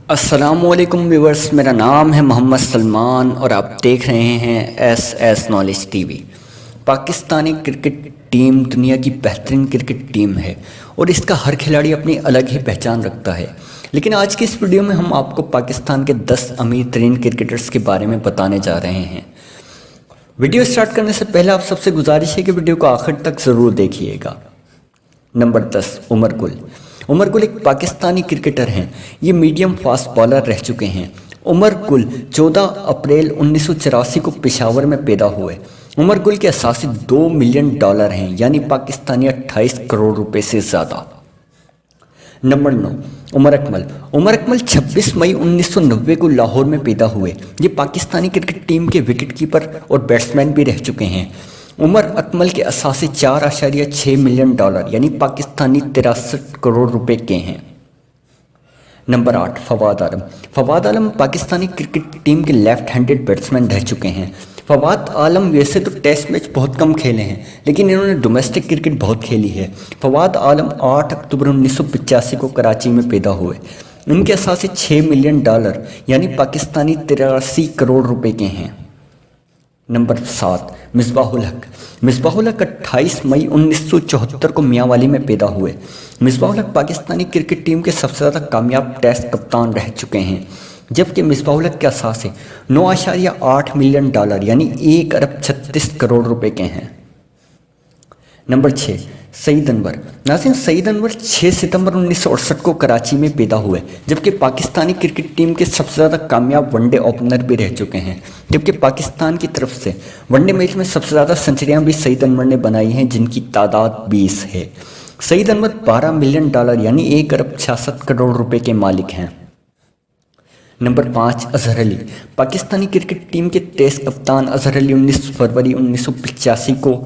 السلام علیکم ویورز، میرا نام ہے محمد سلمان اور آپ دیکھ رہے ہیں S knowledge T V. Pakistani cricket team دنیا کی بہترین کرکٹ ٹیم ہے اور اس کا ہر کھلاڑی اپنی الگ ہی پہچان رکھتا ہے، لیکن آج کی اس ویڈیو میں ہم آپ کو پاکستان کے 10 امیر ترین کرکٹرز کے بارے میں بتانے جا رہے ہیں۔ ویڈیو سٹارٹ کرنے سے پہلے آپ سب سے گزارش ہے کہ ویڈیو کو آخر تک ضرور دیکھیے گا۔ نمبر 10، عمر گل۔ عمر گل ایک پاکستانی کرکٹر ہیں۔ یہ میڈیم فاسٹ بالر رہ چکے ہیں۔ عمر گل 14 اپریل 1984 کو پشاور میں پیدا ہوئے۔ عمر گل کے اثاثے $2 ملین ہیں، یعنی پاکستانی 28 کروڑ روپے سے زیادہ۔ نمبر 9، عمر اکمل۔ عمر اکمل 26 مئی 1990 کو لاہور میں پیدا ہوئے۔ یہ پاکستانی کرکٹ ٹیم کے وکٹ کیپر اور بیٹسمین بھی رہ چکے ہیں۔ عمر اکمل کے اثاثے $4.6 ملین، یعنی پاکستانی 63 کروڑ روپے کے ہیں۔ Number 8، Fawad Alam. Fawad Alam Pakistani cricket team کے لیفٹ ہینڈڈ بیٹسمین رہ چکے ہیں۔ فواد عالم ویسے تو ٹیسٹ میچ بہت کم کھیلے ہیں، لیکن انہوں نے ڈومیسٹک کرکٹ بہت کھیلی ہے۔ فواد عالم 8 اکتوبر 1985 کو کراچی میں پیدا ہوئے۔ ان کے اثاثے $6 ملین، یعنی پاکستانی 83 کروڑ روپے کے ہیں۔ نمبر 7، مصباح الحق۔ مصباح الحق 28 مئی 1974 کو میاں والی میں پیدا ہوئے۔ مصباح الحق پاکستانی کرکٹ ٹیم کے سب سے زیادہ کامیاب ٹیسٹ کپتان رہ چکے ہیں، جبکہ مصباح الحق کے اثاثے $9.8 ملین، یعنی 1.36 کروڑ روپے کے ہیں۔ نمبر 6، سعید انور۔ ناظرین، سعید انور 6 ستمبر 1968 کو کراچی میں پیدا ہوئے، جبکہ پاکستانی کرکٹ ٹیم کے سب سے زیادہ کامیاب ون ڈے اوپنر بھی رہ چکے ہیں، جبکہ پاکستان کی طرف سے ون ڈے میچ میں سب سے زیادہ سنچریاں بھی سعید انور نے بنائی ہیں، جن کی تعداد 20 ہے۔ سعید انور $12 ملین، یعنی 1.66 کروڑ روپے کے مالک ہیں۔ Number 5، Azhar Ali. Pakistani cricket team کے ٹیسٹ کپتان اظہر علی 19 فروری 1985 کو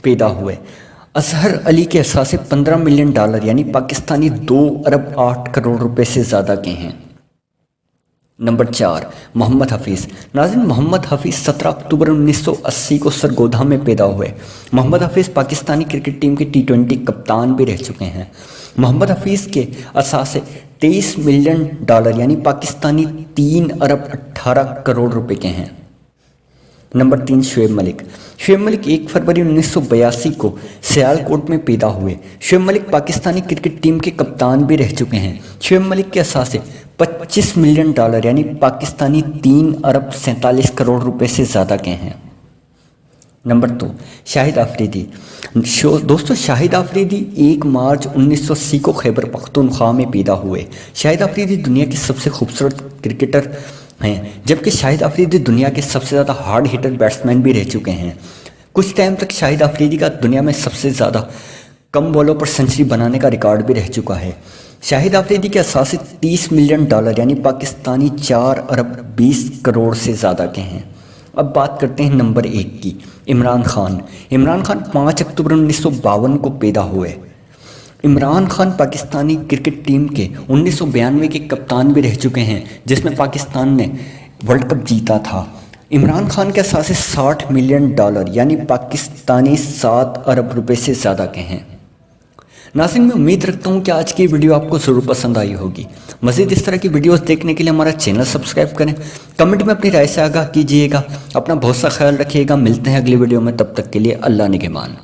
پیدا ہوئے۔ اظہر علی کے اثاثے $15 ملین، یعنی پاکستانی 2.8 کروڑ روپے سے زیادہ کے ہیں۔ نمبر 4، محمد حفیظ۔ ناظرین، محمد حفیظ 17 اکتوبر 1980 کو سرگودھا میں پیدا ہوئے۔ محمد حفیظ پاکستانی کرکٹ ٹیم کے T20 کپتان بھی رہ چکے ہیں۔ محمد حفیظ کے اثاثے $23 ملین، یعنی پاکستانی 3.18 کروڑ روپے کے ہیں۔ نمبر 3، شعیب ملک۔ شعیب ملک 1 فروری 1982 کو سیالکوٹ میں پیدا ہوئے۔ شعیب ملک پاکستانی کرکٹ ٹیم کے کپتان بھی رہ چکے ہیں۔ شعیب ملک کے اثاثے $25 ملین، یعنی پاکستانی 3.47 کروڑ روپے سے زیادہ کے ہیں۔ نمبر 2، شاہد آفریدی۔ دوستو، شاہد آفریدی 1 مارچ 1980 کو خیبر پختونخوا میں پیدا ہوئے۔ شاہد آفریدی دنیا کے سب سے خوبصورت کرکٹر ہیں، جبکہ شاہد آفریدی دنیا کے سب سے زیادہ ہارڈ ہٹر بیٹسمین بھی رہ چکے ہیں۔ کچھ ٹائم تک شاہد آفریدی کا دنیا میں سب سے زیادہ کم بالوں پر سنچری بنانے کا ریکارڈ بھی رہ چکا ہے۔ شاہد آفریدی کے اثاثے $30 ملین، یعنی پاکستانی 4.20 کروڑ سے زیادہ کے ہیں۔ اب بات کرتے ہیں نمبر 1 کی، عمران خان۔ عمران خان 5 اکتوبر 1952 کو پیدا ہوئے۔ عمران خان پاکستانی کرکٹ ٹیم کے 1992 کے کپتان بھی رہ چکے ہیں، جس میں پاکستان نے ورلڈ کپ جیتا تھا۔ عمران خان کے اثاثے $60 ملین، یعنی پاکستانی 7 ارب روپے سے زیادہ کے ہیں۔ ناظرین، میں امید رکھتا ہوں کہ آج کی ویڈیو آپ کو ضرور پسند آئی ہوگی۔ مزید اس طرح کی ویڈیوز دیکھنے کے لیے ہمارا چینل سبسکرائب کریں، کمنٹ میں اپنی رائے سے آگاہ کیجیے گا۔ اپنا بہت سا خیال رکھیے گا۔ ملتے ہیں اگلی ویڈیو میں، تب تک کے لیے اللہ نگہبان۔